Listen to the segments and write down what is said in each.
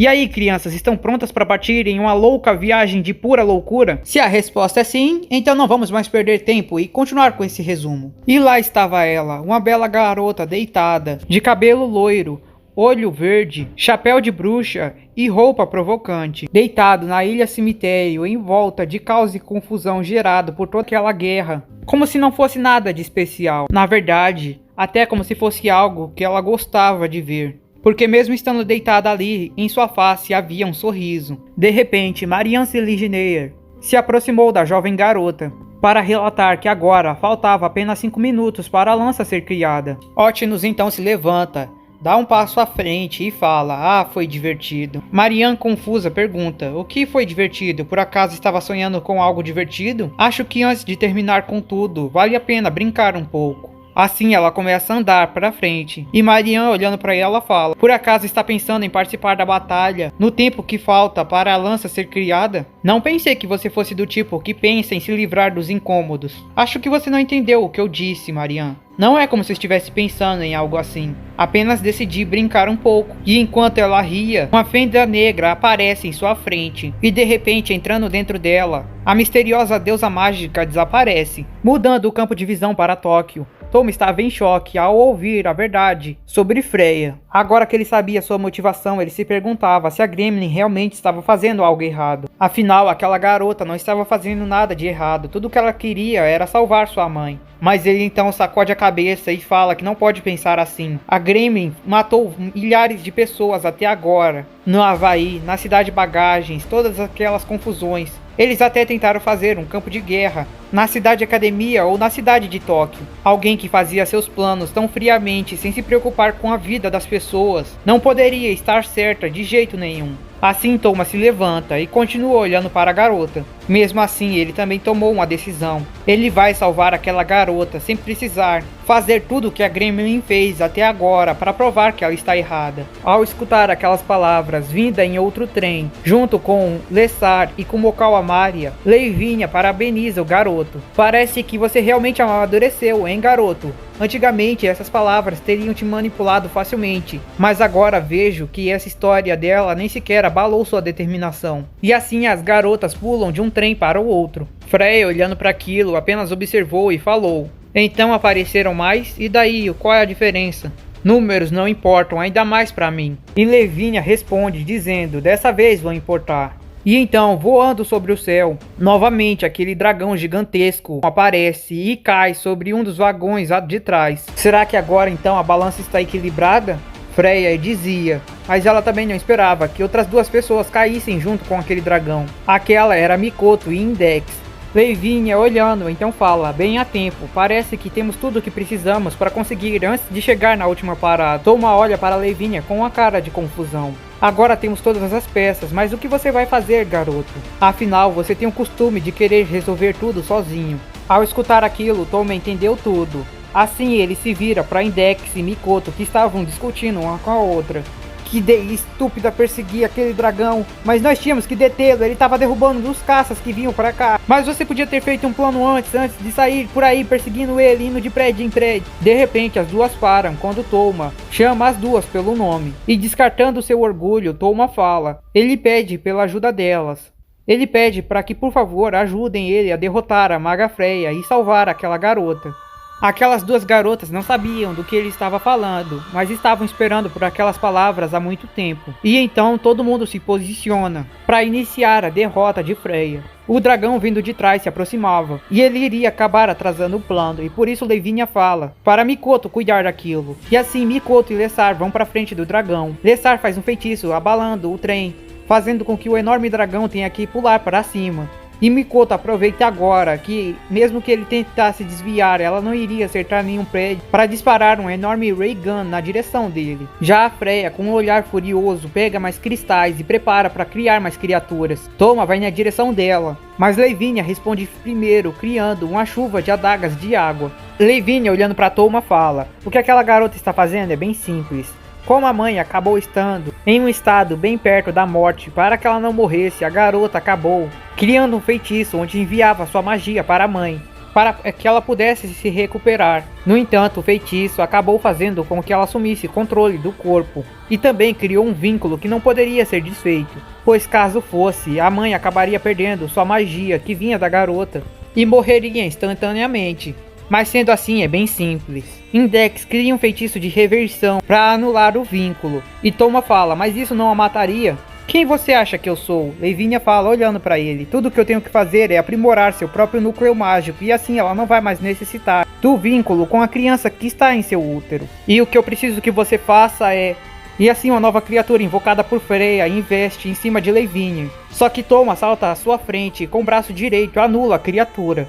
E aí, crianças, estão prontas para partir em uma louca viagem de pura loucura? Se a resposta é sim, então não vamos mais perder tempo e continuar com esse resumo. E lá estava ela, uma bela garota deitada, de cabelo loiro, olho verde, chapéu de bruxa e roupa provocante, deitado na ilha cemitério em volta de caos e confusão gerado por toda aquela guerra, como se não fosse nada de especial. Na verdade, até como se fosse algo que ela gostava de ver. Porque mesmo estando deitada ali, em sua face havia um sorriso. De repente, Marianne Ligeneyer se aproximou da jovem garota, para relatar que agora faltava apenas 5 minutos para a lança ser criada. Otnus então se levanta, dá um passo à frente e fala: foi divertido. Marianne, confusa, pergunta: o que foi divertido? Por acaso estava sonhando com algo divertido? Acho que antes de terminar com tudo, vale a pena brincar um pouco. Assim ela começa a andar para frente, e Marianne, olhando para ela, fala: por acaso está pensando em participar da batalha no tempo que falta para a lança ser criada? Não pensei que você fosse do tipo que pensa em se livrar dos incômodos. Acho que você não entendeu o que eu disse, Marianne. Não é como se estivesse pensando em algo assim. Apenas decidi brincar um pouco. E enquanto ela ria, uma fenda negra aparece em sua frente. E de repente, entrando dentro dela, a misteriosa deusa mágica desaparece, mudando o campo de visão para Tóquio. Tom estava em choque ao ouvir a verdade sobre Freya. Agora que ele sabia sua motivação, ele se perguntava se a Gremlin realmente estava fazendo algo errado. Afinal, aquela garota não estava fazendo nada de errado. Tudo o que ela queria era salvar sua mãe. Mas ele então sacode a cabeça e fala que não pode pensar assim. A Gremlin matou milhares de pessoas até agora. No Havaí, na cidade Bagagens, todas aquelas confusões. Eles até tentaram fazer um campo de guerra na cidade Academia ou na cidade de Tóquio. Alguém que fazia seus planos tão friamente, sem se preocupar com a vida das pessoas, não poderia estar certa de jeito nenhum. Assim, Thomas se levanta e continua olhando para a garota. Mesmo assim, ele também tomou uma decisão. Ele vai salvar aquela garota sem precisar fazer tudo o que a Gremlin fez até agora para provar que ela está errada. Ao escutar aquelas palavras vinda em outro trem, junto com Lessar e com Mokal Amaria, Lavinia parabeniza o garoto. Parece que você realmente amadureceu, hein, garoto? Antigamente essas palavras teriam te manipulado facilmente, mas agora vejo que essa história dela nem sequer abalou sua determinação. E assim as garotas pulam de um trem para o outro. Freya, olhando para aquilo, apenas observou e falou: então apareceram mais? E daí, qual é a diferença? Números não importam, ainda mais para mim. E Lavinia responde dizendo: dessa vez vão importar. E então, voando sobre o céu, novamente aquele dragão gigantesco aparece e cai sobre um dos vagões de trás. Será que agora então a balança está equilibrada? Freya dizia, mas ela também não esperava que outras duas pessoas caíssem junto com aquele dragão. Aquela era Mikoto e Index. Lavinia, olhando, então fala: bem a tempo, parece que temos tudo o que precisamos para conseguir antes de chegar na última parada. Toma olha para Lavinia com uma cara de confusão. Agora temos todas as peças, mas o que você vai fazer, garoto? Afinal, você tem o costume de querer resolver tudo sozinho. Ao escutar aquilo, Toma entendeu tudo. Assim ele se vira para Index e Mikoto, que estavam discutindo uma com a outra. Que ideia estúpida perseguir aquele dragão, mas nós tínhamos que detê-lo, ele estava derrubando os caças que vinham para cá. Mas você podia ter feito um plano antes de sair por aí perseguindo ele, indo de prédio em prédio. De repente as duas param quando Toma chama as duas pelo nome. E descartando seu orgulho, Toma fala. Ele pede pela ajuda delas. Ele pede para que por favor ajudem ele a derrotar a Maga Freya e salvar aquela garota. Aquelas duas garotas não sabiam do que ele estava falando, mas estavam esperando por aquelas palavras há muito tempo. E então todo mundo se posiciona para iniciar a derrota de Freya. O dragão vindo de trás se aproximava, e ele iria acabar atrasando o plano, e por isso Lavinia fala para Mikoto cuidar daquilo. E assim Mikoto e Lessar vão para frente do dragão. Lessar faz um feitiço abalando o trem, fazendo com que o enorme dragão tenha que pular para cima. E Mikoto aproveita agora que, mesmo que ele tentasse desviar, ela não iria acertar nenhum prédio para disparar um enorme ray gun na direção dele. Já a Freya, com um olhar furioso, pega mais cristais e prepara para criar mais criaturas. Toma vai na direção dela, mas Lavinia responde primeiro, criando uma chuva de adagas de água. Lavinia, olhando para Toma, fala: o que aquela garota está fazendo é bem simples. Como a mãe acabou estando em um estado bem perto da morte, para que ela não morresse, a garota acabou criando um feitiço onde enviava sua magia para a mãe. para que ela pudesse se recuperar. No entanto, o feitiço acabou fazendo com que ela assumisse controle do corpo e também criou um vínculo que não poderia ser desfeito, pois caso fosse, a mãe acabaria perdendo sua magia que vinha da garota e morreria instantaneamente. Mas sendo assim, é bem simples. Index cria um feitiço de reversão para anular o vínculo. E Toma fala, mas isso não a mataria? Quem você acha que eu sou? Lavinia fala olhando para ele. Tudo que eu tenho que fazer é aprimorar seu próprio núcleo mágico e assim ela não vai mais necessitar do vínculo com a criança que está em seu útero. E o que eu preciso que você faça é... E assim uma nova criatura invocada por Freya investe em cima de Lavinia. Só que Toma salta à sua frente e com o braço direito anula a criatura.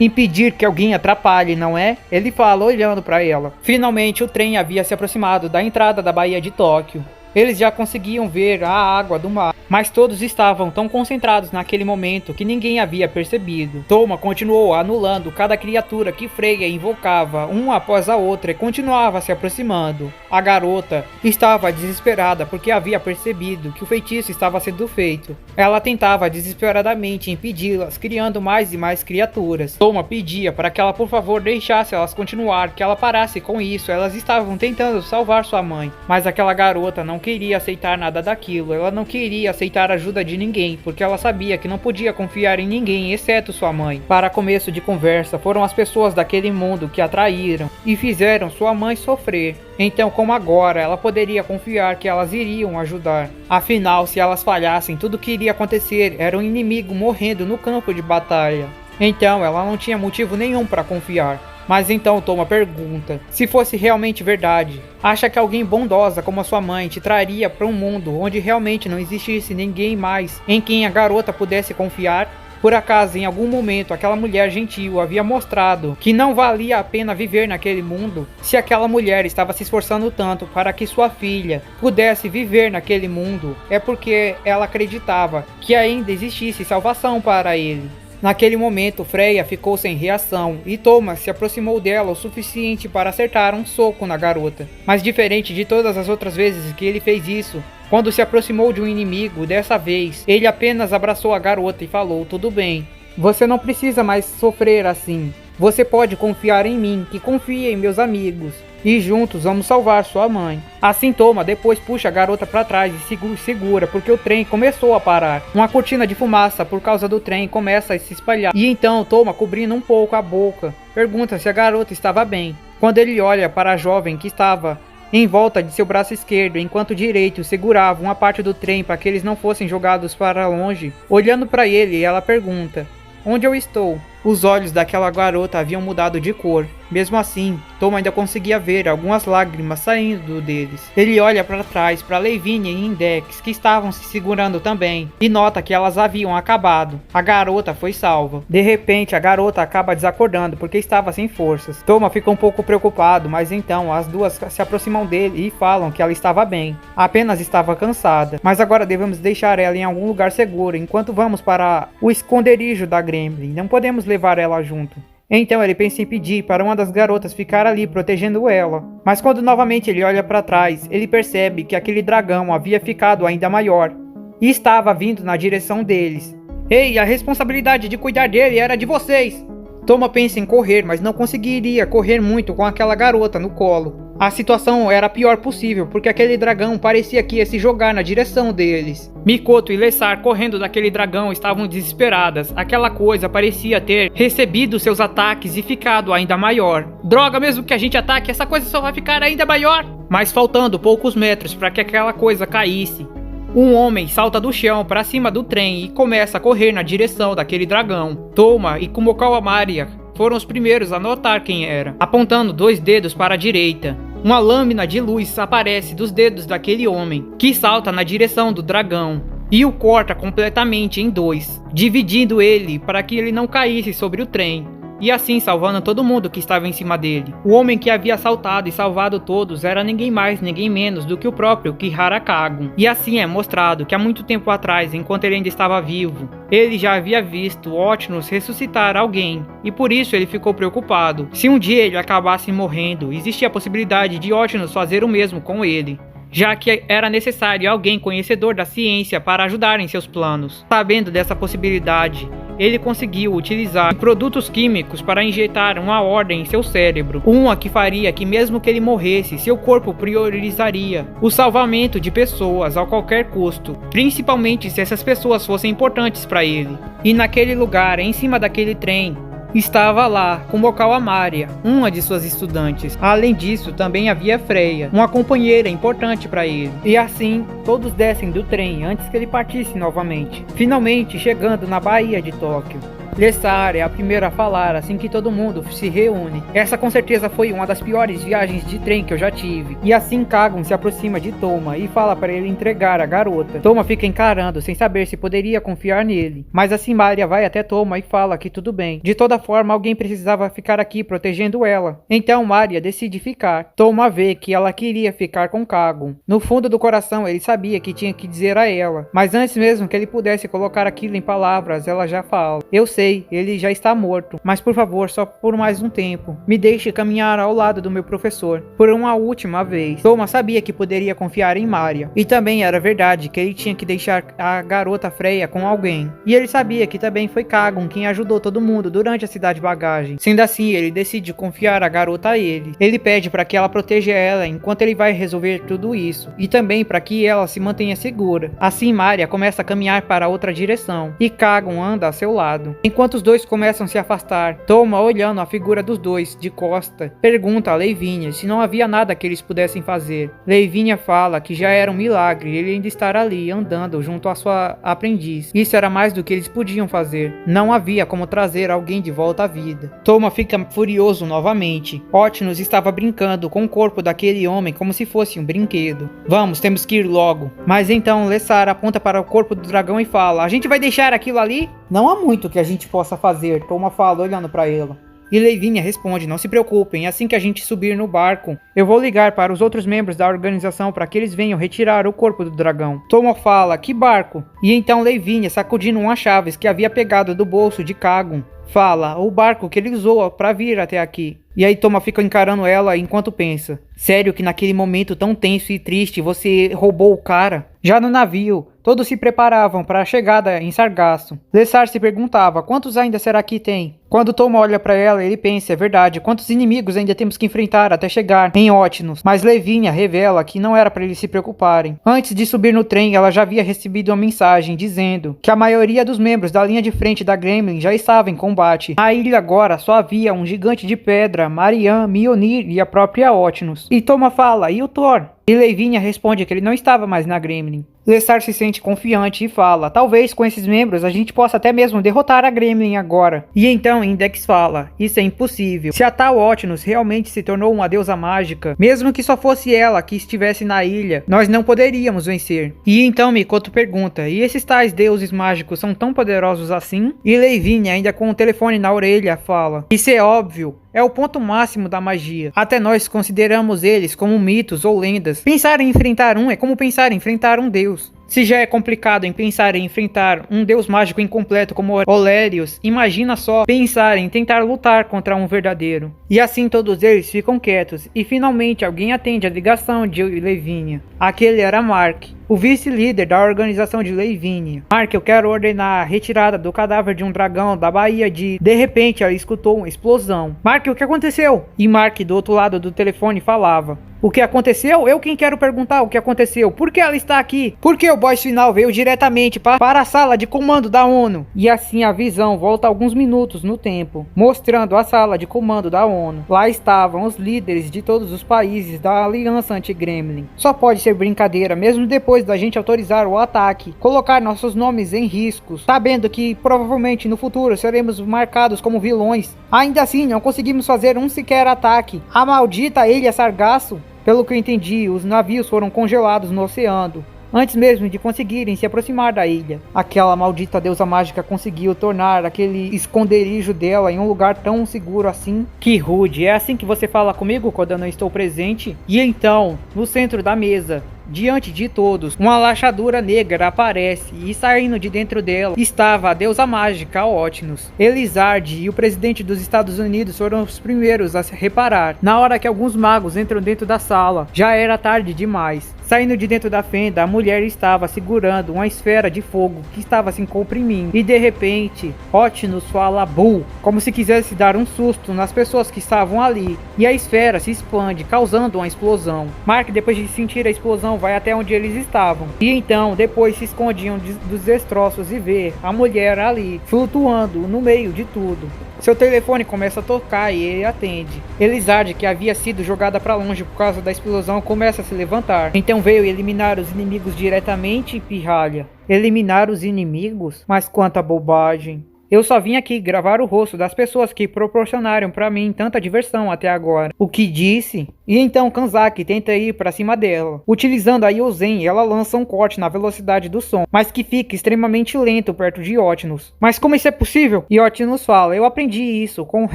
Impedir que alguém atrapalhe, não é? Ele fala olhando para ela. Finalmente o trem havia se aproximado da entrada da Baía de Tóquio. Eles já conseguiam ver a água do mar, mas todos estavam tão concentrados naquele momento que ninguém havia percebido. Toma continuou anulando cada criatura que Freya invocava, uma após a outra, e continuava se aproximando. A garota estava desesperada porque havia percebido que o feitiço estava sendo feito. Ela tentava desesperadamente impedi-las, criando mais e mais criaturas. Toma pedia para que ela por favor deixasse elas continuar, que ela parasse com isso. Elas estavam tentando salvar sua mãe, mas aquela garota não queria aceitar nada daquilo. Ela não queria aceitar a ajuda de ninguém, porque ela sabia que não podia confiar em ninguém, exceto sua mãe. Para começo de conversa, foram as pessoas daquele mundo que a traíram e fizeram sua mãe sofrer. Então, como agora, ela poderia confiar que elas iriam ajudar. Afinal, se elas falhassem, tudo que iria acontecer era um inimigo morrendo no campo de batalha. Então, ela não tinha motivo nenhum para confiar. Mas então Toma pergunta, se fosse realmente verdade, acha que alguém bondosa como a sua mãe te traria para um mundo onde realmente não existisse ninguém mais em quem a garota pudesse confiar? Por acaso, em algum momento, aquela mulher gentil havia mostrado que não valia a pena viver naquele mundo? Se aquela mulher estava se esforçando tanto para que sua filha pudesse viver naquele mundo, é porque ela acreditava que ainda existisse salvação para ele. Naquele momento, Freya ficou sem reação e Thomas se aproximou dela o suficiente para acertar um soco na garota. Mas diferente de todas as outras vezes que ele fez isso, quando se aproximou de um inimigo, dessa vez, ele apenas abraçou a garota e falou, tudo bem, você não precisa mais sofrer assim. Você pode confiar em mim, que confia em meus amigos. E juntos vamos salvar sua mãe. Assim Toma depois puxa a garota para trás e segura porque o trem começou a parar. Uma cortina de fumaça por causa do trem começa a se espalhar. E então Toma, cobrindo um pouco a boca, pergunta se a garota estava bem. Quando ele olha para a jovem que estava em volta de seu braço esquerdo, enquanto o direito segurava uma parte do trem para que eles não fossem jogados para longe, olhando para ele, ela pergunta, onde eu estou? Os olhos daquela garota haviam mudado de cor. Mesmo assim, Toma ainda conseguia ver algumas lágrimas saindo deles. Ele olha para trás para Lavinia e Index, que estavam se segurando também, e nota que elas haviam acabado. A garota foi salva. De repente, a garota acaba desacordando porque estava sem forças. Toma fica um pouco preocupado, mas então as duas se aproximam dele e falam que ela estava bem. Apenas estava cansada. Mas agora devemos deixar ela em algum lugar seguro enquanto vamos para o esconderijo da Gremlin. Não podemos levar ela junto. Então ele pensa em pedir para uma das garotas ficar ali protegendo ela. Mas quando novamente ele olha para trás, ele percebe que aquele dragão havia ficado ainda maior e estava vindo na direção deles. Ei, a responsabilidade de cuidar dele era de vocês! Toma pensa em correr, mas não conseguiria correr muito com aquela garota no colo. A situação era a pior possível, porque aquele dragão parecia que ia se jogar na direção deles. Mikoto e Lessar, correndo daquele dragão, estavam desesperadas. Aquela coisa parecia ter recebido seus ataques e ficado ainda maior. Droga, mesmo que a gente ataque, essa coisa só vai ficar ainda maior! Mas faltando poucos metros para que aquela coisa caísse, um homem salta do chão para cima do trem e começa a correr na direção daquele dragão. Toma e Kumokawa Maria foram os primeiros a notar quem era, apontando 2 dedos para a direita. Uma lâmina de luz aparece dos dedos daquele homem, que salta na direção do dragão, e o corta completamente em 2, dividindo ele para que ele não caísse sobre o trem, e assim salvando todo mundo que estava em cima dele. O homem que havia assaltado e salvado todos era ninguém mais, ninguém menos do que o próprio Kihara Kagon. E assim é mostrado que há muito tempo atrás, enquanto ele ainda estava vivo, ele já havia visto Otnus ressuscitar alguém, e por isso ele ficou preocupado. Se um dia ele acabasse morrendo, existia a possibilidade de Otnus fazer o mesmo com ele, já que era necessário alguém conhecedor da ciência para ajudar em seus planos. Sabendo dessa possibilidade, ele conseguiu utilizar produtos químicos para injetar uma ordem em seu cérebro, uma que faria que mesmo que ele morresse, seu corpo priorizaria o salvamento de pessoas a qualquer custo, principalmente se essas pessoas fossem importantes para ele. E naquele lugar, em cima daquele trem, estava lá, com vocal a Maria, uma de suas estudantes. Além disso, também havia Freya, uma companheira importante para ele. E assim, todos descem do trem antes que ele partisse novamente, finalmente chegando na Baía de Tóquio. Lessar é a primeira a falar assim que todo mundo se reúne. Essa com certeza foi uma das piores viagens de trem que eu já tive. E assim Kagon se aproxima de Toma e fala para ele entregar a garota. Toma fica encarando sem saber se poderia confiar nele. Mas assim Maria vai até Toma e fala que tudo bem. De toda forma alguém precisava ficar aqui protegendo ela. Então Maria decide ficar. Toma vê que ela queria ficar com Kagon. No fundo do coração ele sabia que tinha que dizer a ela. Mas antes mesmo que ele pudesse colocar aquilo em palavras, ela já fala: eu sei, ele já está morto, mas por favor, só por mais um tempo, me deixe caminhar ao lado do meu professor, por uma última vez. Toma sabia que poderia confiar em Maria, e também era verdade que ele tinha que deixar a garota Freya com alguém. E ele sabia que também foi Kagon quem ajudou todo mundo durante a cidade bagagem. Sendo assim, ele decide confiar a garota a ele. Ele pede para que ela proteja ela enquanto ele vai resolver tudo isso, e também para que ela se mantenha segura. Assim, Maria começa a caminhar para outra direção, e Kagon anda a seu lado. Enquanto os dois começam a se afastar, Toma, olhando a figura dos dois de costa, pergunta a Lavinia se não havia nada que eles pudessem fazer. Lavinia fala que já era um milagre ele ainda estar ali, andando junto à sua aprendiz. Isso era mais do que eles podiam fazer. Não havia como trazer alguém de volta à vida. Toma fica furioso novamente. Otnus estava brincando com o corpo daquele homem como se fosse um brinquedo. Vamos, temos que ir logo. Mas então Lessar aponta para o corpo do dragão e fala: a gente vai deixar aquilo ali? Não há muito que a gente possa fazer, Toma fala olhando para ela. E Lavinia responde: não se preocupem, assim que a gente subir no barco, eu vou ligar para os outros membros da organização para que eles venham retirar o corpo do dragão. Toma fala: que barco? E então Lavinia, sacudindo umas chaves que havia pegado do bolso de Kagon, fala: o barco que ele usou para vir até aqui. E aí Toma fica encarando ela enquanto pensa: sério que naquele momento tão tenso e triste você roubou o cara? Já no navio, todos se preparavam para a chegada em Sargasso. Lessar se perguntava: quantos ainda será que tem? Quando Toma olha para ela, ele pensa: é verdade, quantos inimigos ainda temos que enfrentar até chegar em Otnus? Mas Lavinia revela que não era para eles se preocuparem. Antes de subir no trem, ela já havia recebido uma mensagem dizendo que a maioria dos membros da linha de frente da Gremlin já estava em combate. Na ilha agora só havia um gigante de pedra, Marianne, Mjolnir e a própria Otnus. E Toma fala: e o Thor? E Lavinia responde que ele não estava mais na Gremlin. Lessar se sente confiante e fala: talvez com esses membros a gente possa até mesmo derrotar a Gremlin agora. E então Index fala: isso é impossível. Se a tal Otnus realmente se tornou uma deusa mágica, mesmo que só fosse ela que estivesse na ilha, nós não poderíamos vencer. E então Mikoto pergunta: e esses tais deuses mágicos são tão poderosos assim? E Lavinia, ainda com o telefone na orelha, fala: isso é óbvio. É o ponto máximo da magia. Até nós consideramos eles como mitos ou lendas. Pensar em enfrentar um é como pensar em enfrentar um deus. Se já é complicado em pensar em enfrentar um deus mágico incompleto como Olérios, imagina só pensar em tentar lutar contra um verdadeiro. E assim todos eles ficam quietos, e finalmente alguém atende a ligação de Lavinia. Aquele era Mark, o vice-líder da organização de Lavinia. Mark, eu quero ordenar a retirada do cadáver de um dragão da Baía de... De repente ela escutou uma explosão. Mark, o que aconteceu? E Mark do outro lado do telefone falava: o que aconteceu? Eu quem quero perguntar o que aconteceu. Por que ela está aqui? Porque o boss final veio diretamente para a sala de comando da ONU. E assim a visão volta alguns minutos no tempo, mostrando a sala de comando da ONU. Lá estavam os líderes de todos os países da Aliança Anti-Gremlin. Só pode ser brincadeira, mesmo depois da gente autorizar o ataque, colocar nossos nomes em riscos, sabendo que provavelmente no futuro seremos marcados como vilões. Ainda assim, não conseguimos fazer um sequer ataque. A maldita ilha Sargasso. Pelo que eu entendi, os navios foram congelados no oceano, antes mesmo de conseguirem se aproximar da ilha. Aquela maldita deusa mágica conseguiu tornar aquele esconderijo dela em um lugar tão seguro assim. Que rude, é assim que você fala comigo quando eu não estou presente? E então, no centro da mesa, diante de todos, uma rachadura negra aparece e saindo de dentro dela estava a deusa mágica Otnus. Elizard e o presidente dos Estados Unidos foram os primeiros a se reparar. Na hora que alguns magos entram dentro da sala, já era tarde demais. Saindo de dentro da fenda, a mulher estava segurando uma esfera de fogo que estava se comprimindo. E de repente, Otnus fala "Bull", como se quisesse dar um susto nas pessoas que estavam ali. E a esfera se expande, causando uma explosão. Mark, depois de sentir a explosão, vai até onde eles estavam. E então, depois se escondiam dos destroços e vê a mulher ali, flutuando no meio de tudo. Seu telefone começa a tocar e ele atende. Elizarde, que havia sido jogada para longe por causa da explosão, começa a se levantar. Então veio eliminar os inimigos diretamente e pirralha. Eliminar os inimigos? Mas quanta bobagem. Eu só vim aqui gravar o rosto das pessoas que proporcionaram para mim tanta diversão até agora. O que disse? E então Kanzaki tenta ir para cima dela. Utilizando a Yozen, ela lança um corte na velocidade do som, mas que fica extremamente lento perto de Otnus. Mas como isso é possível? E Otnus fala, eu aprendi isso com o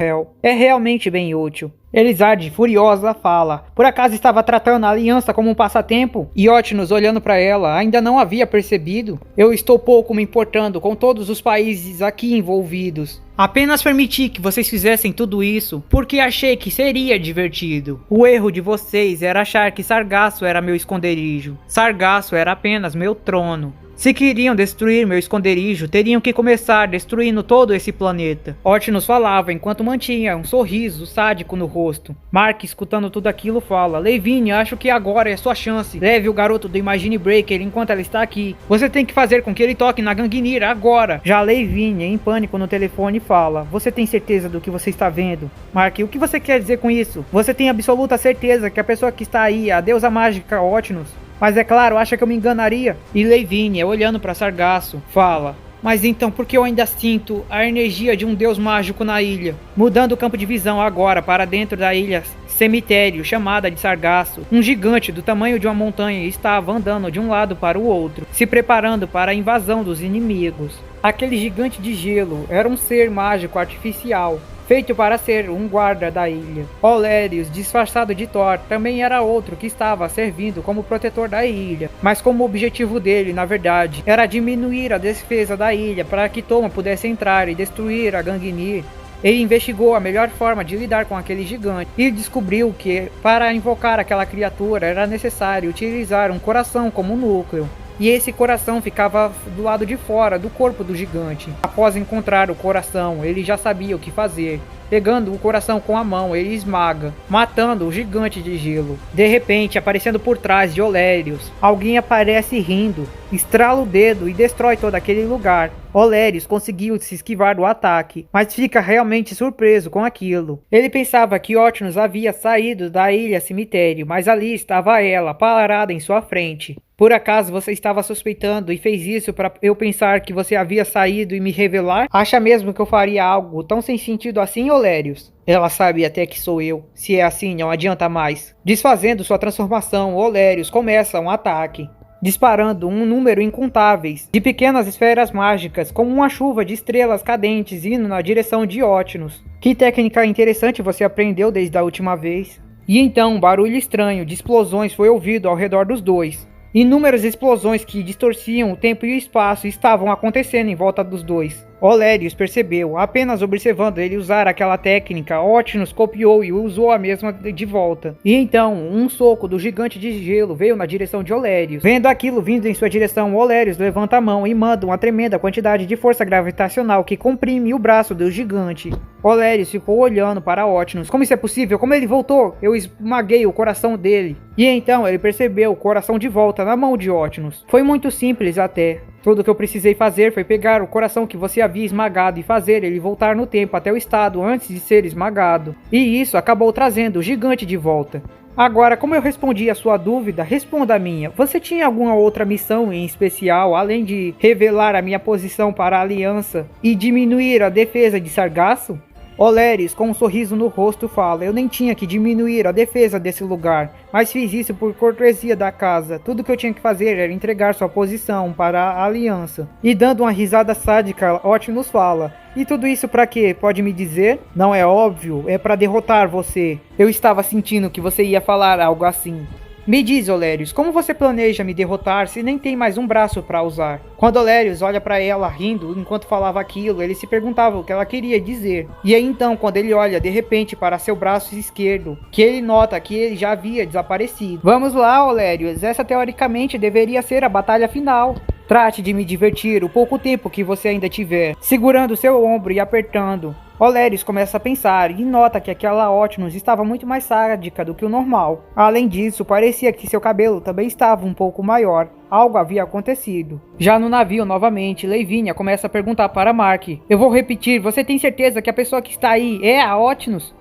Hel. É realmente bem útil. Elizarde, furiosa, fala, por acaso estava tratando a aliança como um passatempo? E Otnus, olhando para ela, ainda não havia percebido? Eu estou pouco me importando com todos os países aqui envolvidos. Apenas permiti que vocês fizessem tudo isso porque achei que seria divertido. O erro de vocês era achar que Sargasso era meu esconderijo. Sargasso era apenas meu trono. Se queriam destruir meu esconderijo, teriam que começar destruindo todo esse planeta. Otnus falava enquanto mantinha um sorriso sádico no rosto. Mark, escutando tudo aquilo, fala, Lavigne, acho que agora é sua chance. Leve o garoto do Imagine Breaker enquanto ela está aqui. Você tem que fazer com que ele toque na Gangnir agora. Já Lavigne, em pânico no telefone, fala, você tem certeza do que você está vendo? Mark, o que você quer dizer com isso? Você tem absoluta certeza que a pessoa que está aí é a deusa mágica Otnus? Mas é claro, acha que eu me enganaria? E Lavigne, olhando para Sargasso, fala, mas então por que eu ainda sinto a energia de um deus mágico na ilha? Mudando o campo de visão agora para dentro da ilha cemitério, chamada de Sargasso, um gigante do tamanho de uma montanha estava andando de um lado para o outro, se preparando para a invasão dos inimigos. Aquele gigante de gelo era um ser mágico artificial, feito para ser um guarda da ilha. Olérios, disfarçado de Thor, também era outro que estava servindo como protetor da ilha, mas como o objetivo dele, na verdade, era diminuir a defesa da ilha para que Toma pudesse entrar e destruir a Gangnir. Ele investigou a melhor forma de lidar com aquele gigante e descobriu que, para invocar aquela criatura, era necessário utilizar um coração como núcleo. E esse coração ficava do lado de fora do corpo do gigante. Após encontrar o coração, ele já sabia o que fazer. Pegando o coração com a mão, ele esmaga, matando o gigante de gelo. De repente, aparecendo por trás de Olérios, alguém aparece rindo, estrala o dedo e destrói todo aquele lugar. Olérios conseguiu se esquivar do ataque, mas fica realmente surpreso com aquilo. Ele pensava que Otnus havia saído da ilha cemitério, mas ali estava ela, parada em sua frente. Por acaso você estava suspeitando e fez isso para eu pensar que você havia saído e me revelar? Acha mesmo que eu faria algo tão sem sentido assim, Olérios? Ela sabe até que sou eu. Se é assim, não adianta mais. Desfazendo sua transformação, Olérios começa um ataque, disparando um número incontáveis de pequenas esferas mágicas, como uma chuva de estrelas cadentes indo na direção de Otnus. Que técnica interessante você aprendeu desde a última vez. E então um barulho estranho de explosões foi ouvido ao redor dos dois. Inúmeras explosões que distorciam o tempo e o espaço estavam acontecendo em volta dos dois. Olérios percebeu, apenas observando ele usar aquela técnica, Otnus copiou e usou a mesma de volta. E então, um soco do gigante de gelo veio na direção de Olérios. Vendo aquilo vindo em sua direção, Olérios levanta a mão e manda uma tremenda quantidade de força gravitacional que comprime o braço do gigante. Olérios ficou olhando para Otnus. Como isso é possível? Como ele voltou? Eu esmaguei o coração dele. E então ele percebeu o coração de volta na mão de Otnus. Foi muito simples até. Tudo o que eu precisei fazer foi pegar o coração que você havia esmagado e fazer ele voltar no tempo até o estado antes de ser esmagado. E isso acabou trazendo o gigante de volta. Agora, como eu respondi a sua dúvida, responda a minha. Você tinha alguma outra missão em especial, além de revelar a minha posição para a aliança e diminuir a defesa de Sargasso? Olérios, com um sorriso no rosto, fala, eu nem tinha que diminuir a defesa desse lugar, mas fiz isso por cortesia da casa. Tudo que eu tinha que fazer era entregar sua posição para a aliança. E dando uma risada sádica, Otnus fala, e tudo isso pra quê? Pode me dizer? Não é óbvio, é pra derrotar você. Eu estava sentindo que você ia falar algo assim. Me diz, Olérios, como você planeja me derrotar se nem tem mais um braço para usar? Quando Olérios olha para ela rindo enquanto falava aquilo, ele se perguntava o que ela queria dizer. E aí então, quando ele olha de repente para seu braço esquerdo, que ele nota que ele já havia desaparecido. Vamos lá, Olérios, essa teoricamente deveria ser a batalha final. Trate de me divertir o pouco tempo que você ainda tiver, segurando seu ombro e apertando. Olérios começa a pensar e nota que aquela Otnus estava muito mais sádica do que o normal. Além disso, parecia que seu cabelo também estava um pouco maior. Algo havia acontecido. Já no navio, novamente, Lavinia começa a perguntar para Mark. Eu vou repetir, você tem certeza que a pessoa que está aí é a Otnus?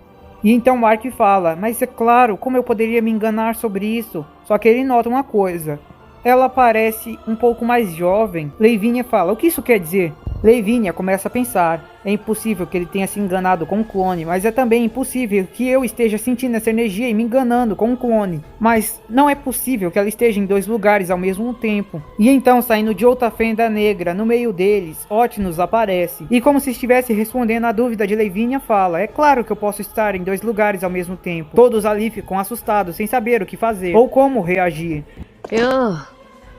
E então Mark fala, mas é claro, como eu poderia me enganar sobre isso? Só que ele nota uma coisa. Ela parece um pouco mais jovem. Lavinia fala, o que isso quer dizer? Lavinia começa a pensar, é impossível que ele tenha se enganado com um clone, mas é também impossível que eu esteja sentindo essa energia e me enganando com um clone. Mas não é possível que ela esteja em dois lugares ao mesmo tempo. E então, saindo de outra fenda negra, no meio deles, Otnus aparece. E como se estivesse respondendo à dúvida de Lavinia, fala, é claro que eu posso estar em dois lugares ao mesmo tempo. Todos ali ficam assustados, sem saber o que fazer, ou como reagir.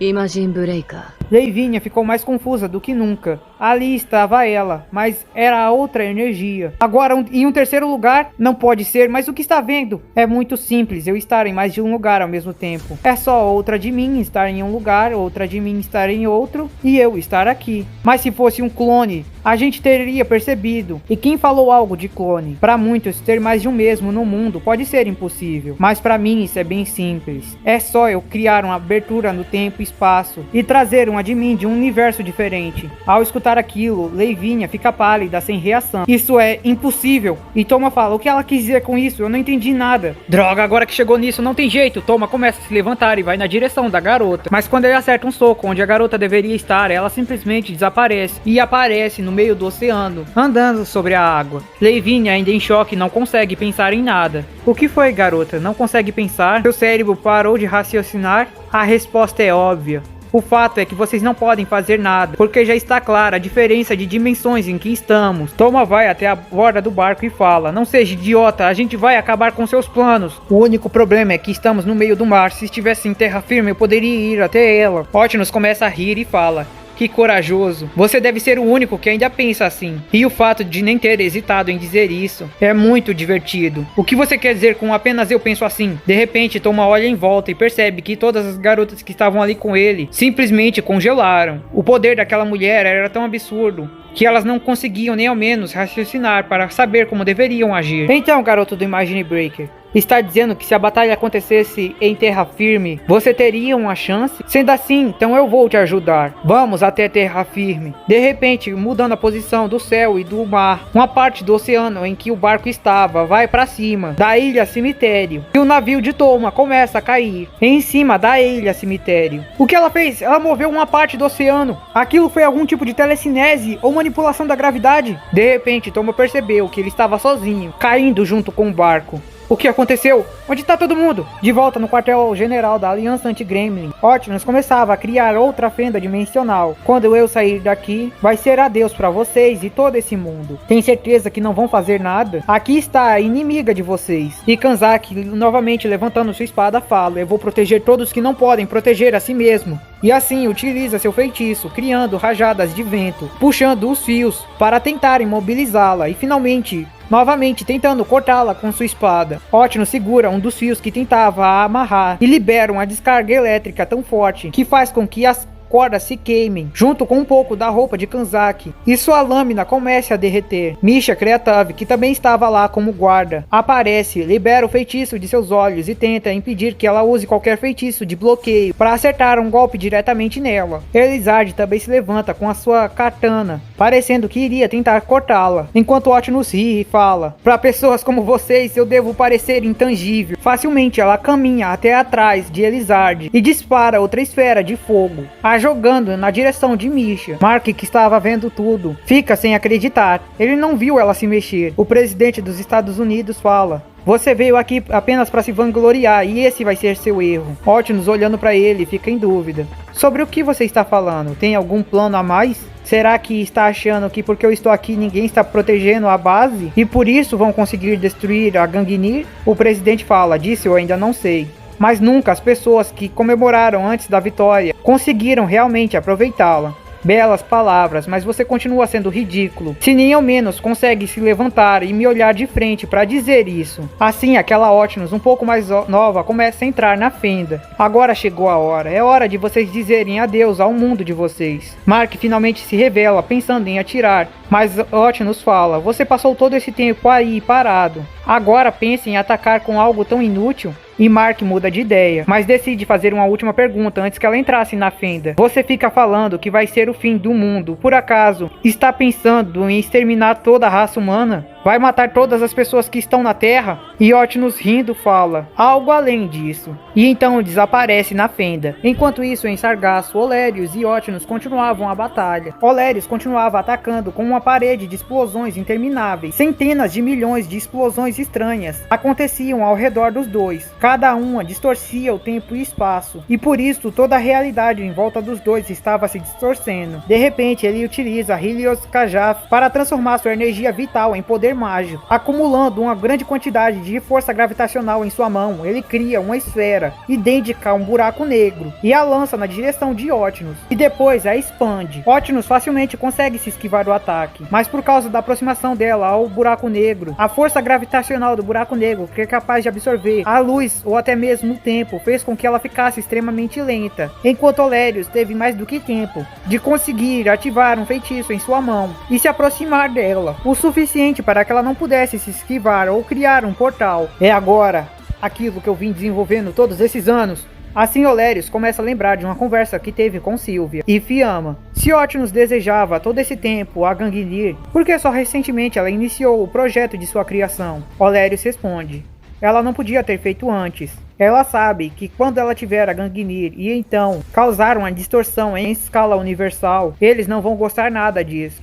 Imagine Breaker. Lavinia ficou mais confusa do que nunca. Ali estava ela, mas era outra energia. Agora, em um terceiro lugar, não pode ser, mas o que está vendo? É muito simples, eu estar em mais de um lugar ao mesmo tempo. É só outra de mim estar em um lugar, outra de mim estar em outro, e eu estar aqui. Mas se fosse um clone, a gente teria percebido. E quem falou algo de clone? Para muitos, ter mais de um mesmo no mundo pode ser impossível. Mas para mim isso é bem simples. É só eu criar uma abertura no tempo e espaço e trazer um admin de um universo diferente. Ao escutar aquilo, Lavinia fica pálida, sem reação. Isso é impossível. E Toma fala, o que ela quis dizer com isso? Eu não entendi nada. Droga, agora que chegou nisso não tem jeito. Toma começa a se levantar e vai na direção da garota. Mas quando ele acerta um soco onde a garota deveria estar, ela simplesmente desaparece. E aparece no meio do oceano, andando sobre a água. Lavinia, ainda em choque, não consegue pensar em nada. O que foi, garota? Não consegue pensar? Seu cérebro parou de raciocinar? A resposta é óbvia. O fato é que vocês não podem fazer nada, porque já está clara a diferença de dimensões em que estamos. Toma vai até a borda do barco e fala, não seja idiota, a gente vai acabar com seus planos. O único problema é que estamos no meio do mar, se estivesse em terra firme eu poderia ir até ela. Otnus começa a rir e fala, que corajoso. Você deve ser o único que ainda pensa assim. E o fato de nem ter hesitado em dizer isso é muito divertido. O que você quer dizer com apenas eu penso assim? De repente, Toma olha em volta e percebe que todas as garotas que estavam ali com ele simplesmente congelaram. O poder daquela mulher era tão absurdo que elas não conseguiam nem ao menos raciocinar para saber como deveriam agir. Então, garoto do Imagine Breaker, está dizendo que se a batalha acontecesse em terra firme, você teria uma chance? Sendo assim, então eu vou te ajudar. Vamos até terra firme. De repente, mudando a posição do céu e do mar, uma parte do oceano em que o barco estava vai para cima da ilha cemitério. E o navio de Toma começa a cair em cima da ilha cemitério. O que ela fez? Ela moveu uma parte do oceano. Aquilo foi algum tipo de telecinese ou manipulação da gravidade? De repente, Toma percebeu que ele estava sozinho, caindo junto com o barco. O que aconteceu? Onde está todo mundo? De volta no quartel-general da Aliança Anti-Gremlin, Otnus começava a criar outra fenda dimensional. Quando eu sair daqui, vai ser adeus para vocês e todo esse mundo. Tem certeza que não vão fazer nada? Aqui está a inimiga de vocês. E Kanzaki, novamente levantando sua espada, fala, eu vou proteger todos que não podem proteger a si mesmo. E assim utiliza seu feitiço, criando rajadas de vento, puxando os fios para tentar imobilizá-la e finalmente novamente tentando cortá-la com sua espada. Otnus segura um dos fios que tentava amarrar e libera uma descarga elétrica tão forte que faz com que as cordas se queimem, junto com um pouco da roupa de Kanzaki, e sua lâmina começa a derreter. Misha Kreatov, que também estava lá como guarda, aparece, libera o feitiço de seus olhos e tenta impedir que ela use qualquer feitiço de bloqueio para acertar um golpe diretamente nela. Elisard também se levanta com a sua katana, parecendo que iria tentar cortá-la, enquanto Otnus ri e fala, para pessoas como vocês eu devo parecer intangível. Facilmente ela caminha até atrás de Elisard e dispara outra esfera de fogo, jogando na direção de Misha. Mark, que estava vendo tudo, fica sem acreditar. Ele não viu ela se mexer. O presidente dos Estados Unidos fala, você veio aqui apenas para se vangloriar e esse vai ser seu erro. Otnus, olhando para ele, fica em dúvida. Sobre o que você está falando? Tem algum plano a mais? Será que está achando que porque eu estou aqui ninguém está protegendo a base? E por isso vão conseguir destruir a Gungnir? O presidente fala, disse eu ainda não sei. mas nunca as pessoas que comemoraram antes da vitória conseguiram realmente aproveitá-la. Belas palavras, mas você continua sendo ridículo. Se nem ao menos consegue se levantar e me olhar de frente para dizer isso. Assim, aquela Otnus um pouco mais nova começa a entrar na fenda. Agora chegou a hora. É hora de vocês dizerem adeus ao mundo de vocês. Mark finalmente se revela, pensando em atirar. Mas Otnus fala, você passou todo esse tempo aí parado. Agora pense em atacar com algo tão inútil? E Mark muda de ideia, mas decide fazer uma última pergunta antes que ela entrasse na fenda. Você fica falando que vai ser o fim do mundo. Por acaso, está pensando em exterminar toda a raça humana? Vai matar todas as pessoas que estão na Terra? E Otnus rindo fala, algo além disso. E então desaparece na fenda. Enquanto isso, em Sargasso, Olérios e Otnus continuavam a batalha. Olérios continuava atacando com uma parede de explosões intermináveis. Centenas de milhões de explosões estranhas aconteciam ao redor dos dois. Cada uma distorcia o tempo e espaço. E por isso toda a realidade em volta dos dois estava se distorcendo. De repente, ele utiliza Helios Kajaf para transformar sua energia vital em poder mágico. Acumulando uma grande quantidade de força gravitacional em sua mão, ele cria uma esfera idêntica a um buraco negro e a lança na direção de Otnus, e depois a expande. Otnus facilmente consegue se esquivar do ataque, mas por causa da aproximação dela ao buraco negro, a força gravitacional do buraco negro, que é capaz de absorver a luz ou até mesmo o tempo, fez com que ela ficasse extremamente lenta, enquanto Olérios teve mais do que tempo de conseguir ativar um feitiço em sua mão e se aproximar dela, o suficiente para que ela não pudesse se esquivar ou criar um portal. É agora aquilo que eu vim desenvolvendo todos esses anos. Assim, Olérios começa a lembrar de uma conversa que teve com Sylvia e Fiamma. Se Otnus desejava todo esse tempo a Gungnir, porque só recentemente ela iniciou o projeto de sua criação? Olérios responde, ela não podia ter feito antes. Ela sabe que quando ela tiver a Gungnir e então causar uma distorção em escala universal, eles não vão gostar nada disso.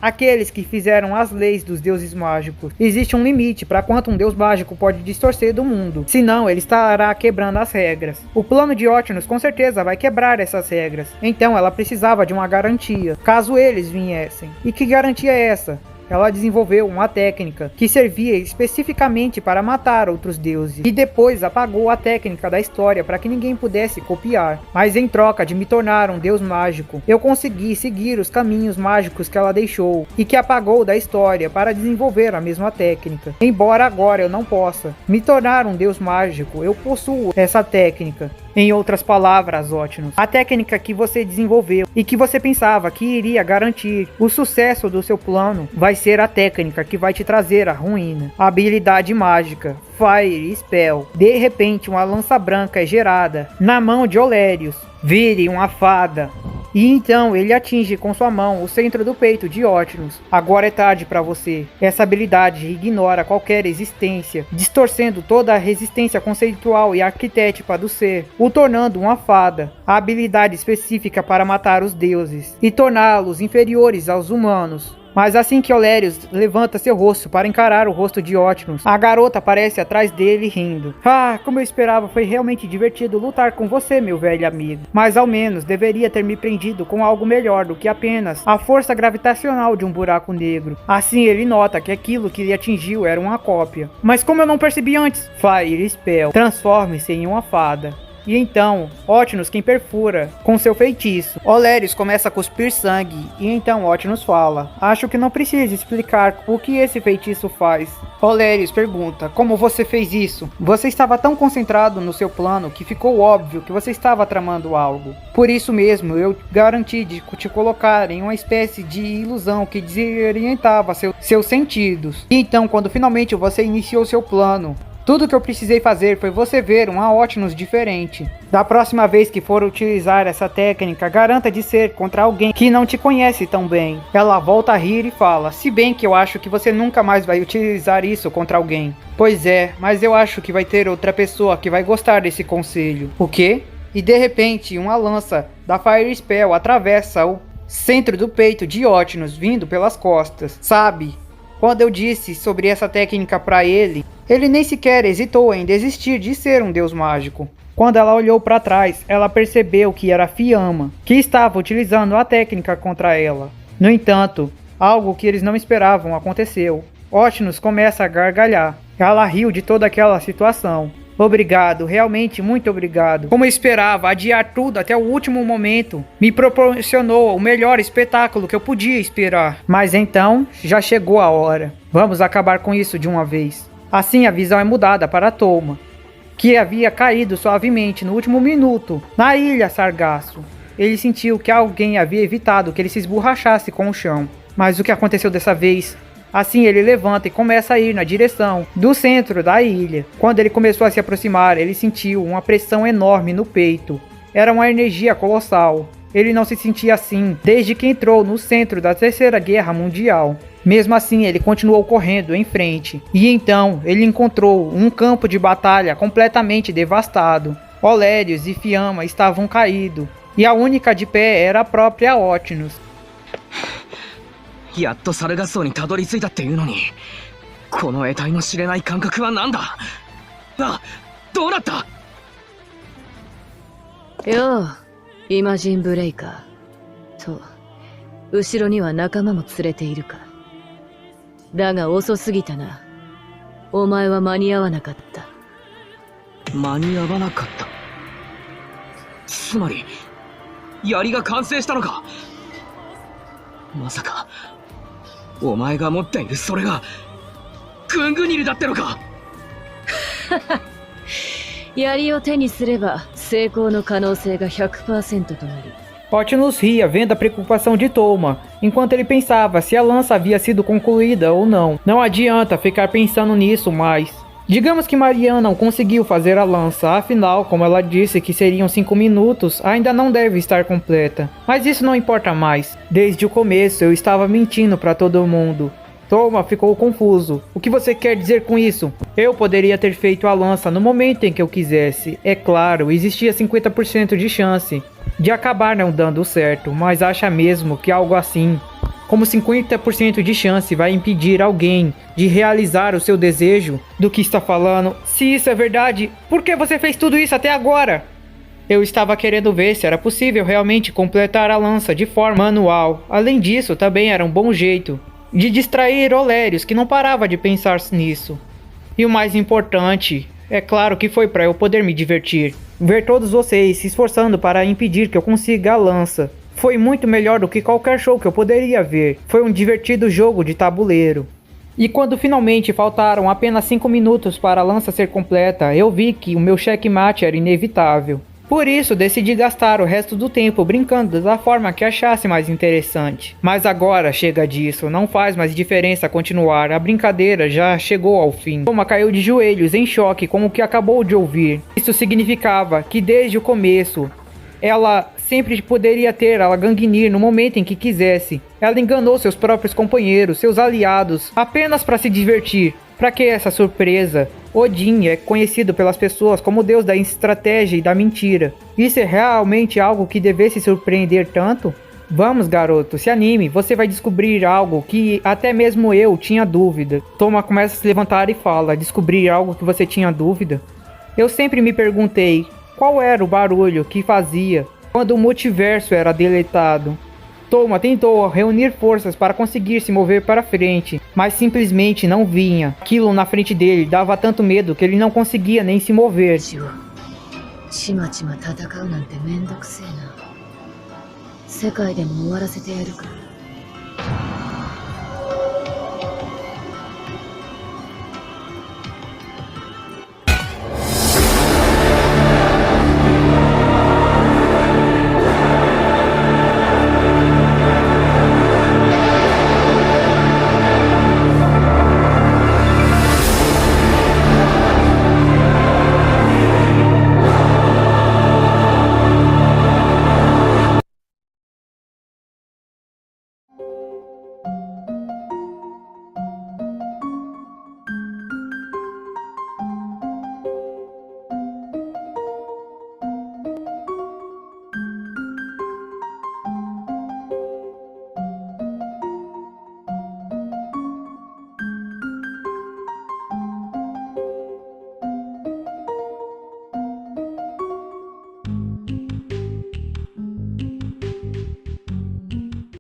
Aqueles que fizeram as leis dos deuses mágicos. Existe um limite para quanto um deus mágico pode distorcer do mundo, senão ele estará quebrando as regras. O plano de Otnus com certeza vai quebrar essas regras, então ela precisava de uma garantia, caso eles viessem. E que garantia é essa? Ela desenvolveu uma técnica que servia especificamente para matar outros deuses e depois apagou a técnica da história para que ninguém pudesse copiar. Mas em troca de me tornar um deus mágico, eu consegui seguir os caminhos mágicos que ela deixou e que apagou da história para desenvolver a mesma técnica. Embora agora eu não possa me tornar um deus mágico, eu possuo essa técnica. Em outras palavras, Otnus, a técnica que você desenvolveu e que você pensava que iria garantir o sucesso do seu plano vai ser a técnica que vai te trazer a ruína. A habilidade mágica, Fire Spell. De repente, uma lança branca é gerada na mão de Olérios. Vire uma fada. E então ele atinge com sua mão o centro do peito de Otnus. Agora é tarde para você. Essa habilidade ignora qualquer existência, distorcendo toda a resistência conceitual e arquetípica do ser, o tornando uma fada. A habilidade específica para matar os deuses e torná-los inferiores aos humanos. Mas assim que Olérios levanta seu rosto para encarar o rosto de Otnus, a garota aparece atrás dele rindo. Ah, como eu esperava, foi realmente divertido lutar com você, meu velho amigo. Mas ao menos deveria ter me prendido com algo melhor do que apenas a força gravitacional de um buraco negro. Assim ele nota que aquilo que lhe atingiu era uma cópia. Mas como eu não percebi antes? Fire Spell. Transforme-se em uma fada. E então, Otnus quem perfura com seu feitiço. Olérios começa a cuspir sangue e então Otnus fala, acho que não precisa explicar o que esse feitiço faz. Olérios pergunta, como você fez isso? Você estava tão concentrado no seu plano que ficou óbvio que você estava tramando algo. Por isso mesmo, eu garanti de te colocar em uma espécie de ilusão que desorientava seus sentidos. E então, quando finalmente você iniciou seu plano, tudo que eu precisei fazer foi você ver uma Otnus diferente. Da próxima vez que for utilizar essa técnica, garanta de ser contra alguém que não te conhece tão bem. Ela volta a rir e fala, se bem que eu acho que você nunca mais vai utilizar isso contra alguém. Pois é, mas eu acho que vai ter outra pessoa que vai gostar desse conselho. O quê? E de repente, uma lança da Fire Spell atravessa o centro do peito de Otnus, vindo pelas costas. Sabe? Quando eu disse sobre essa técnica para ele nem sequer hesitou em desistir de ser um deus mágico. Quando ela olhou para trás, ela percebeu que era Fiamma, que estava utilizando a técnica contra ela. No entanto, algo que eles não esperavam aconteceu. Otnus começa a gargalhar. Ela riu de toda aquela situação. Obrigado, realmente muito obrigado. Como eu esperava, adiar tudo até o último momento me proporcionou o melhor espetáculo que eu podia esperar. Mas então, já chegou a hora. Vamos acabar com isso de uma vez. Assim a visão é mudada para Touma, que havia caído suavemente no último minuto na ilha Sargasso. Ele sentiu que alguém havia evitado que ele se esborrachasse com o chão. Mas o que aconteceu dessa vez? Assim ele levanta e começa a ir na direção do centro da ilha. Quando ele começou a se aproximar, ele sentiu uma pressão enorme no peito. Era uma energia colossal. Ele não se sentia assim desde que entrou no centro da Terceira Guerra Mundial. Mesmo assim, ele continuou correndo em frente. E então, ele encontrou um campo de batalha completamente devastado. Olérios e Fiamma estavam caídos. E a única de pé era a própria Otnus. やっとサルガッソーにたどり着いたっていうのに、この得体の知れない感覚は何だ。どうなった。よう、イマジンブレイカー。と、後ろには仲間も連れているか。だが遅すぎたな。お前は間に合わなかった。間に合わなかった。つまり、槍が完成したのか。まさか、お前が持っているそれが、グングニルだってのか。槍を手にすれば成功の可能性が 100% となる。 Otnus ria vendo a preocupação de Touma, enquanto ele pensava se a lança havia sido concluída ou não. Não adianta ficar pensando nisso mais. Digamos que Mariana não conseguiu fazer a lança, afinal, como ela disse que seriam 5 minutos, ainda não deve estar completa. Mas isso não importa mais. Desde o começo eu estava mentindo para todo mundo. Touma ficou confuso. O que você quer dizer com isso? Eu poderia ter feito a lança no momento em que eu quisesse. É claro, existia 50% de chance de acabar não dando certo, mas acha mesmo que algo assim, como 50% de chance, vai impedir alguém de realizar o seu desejo? Do que está falando? Se isso é verdade, por que você fez tudo isso até agora? Eu estava querendo ver se era possível realmente completar a lança de forma manual. Além disso, também era um bom jeito de distrair Olérios, que não parava de pensar nisso. E o mais importante, é claro que foi para eu poder me divertir. Ver todos vocês se esforçando para impedir que eu consiga a lança foi muito melhor do que qualquer show que eu poderia ver. Foi um divertido jogo de tabuleiro. E quando finalmente faltaram apenas 5 minutos para a lança ser completa, eu vi que o meu checkmate era inevitável. Por isso, decidi gastar o resto do tempo brincando da forma que achasse mais interessante. Mas agora chega disso, não faz mais diferença continuar, a brincadeira já chegou ao fim. Touma caiu de joelhos em choque com o que acabou de ouvir. Isso significava que desde o começo, ela sempre poderia ter a Gungnir no momento em que quisesse. Ela enganou seus próprios companheiros, seus aliados, apenas para se divertir. Para que essa surpresa? Odin é conhecido pelas pessoas como o deus da estratégia e da mentira. Isso é realmente algo que devesse surpreender tanto? Vamos, garoto, se anime, você vai descobrir algo que até mesmo eu tinha dúvida. Touma começa a se levantar e fala: descobrir algo que você tinha dúvida? Eu sempre me perguntei qual era o barulho que fazia quando o multiverso era deletado. Touma tentou reunir forças para conseguir se mover para frente, mas simplesmente não vinha. Aquilo na frente dele dava tanto medo que ele não conseguia nem se mover. ちまちま戦うなんてめんどくせえな。世界でも終わらせてやるか。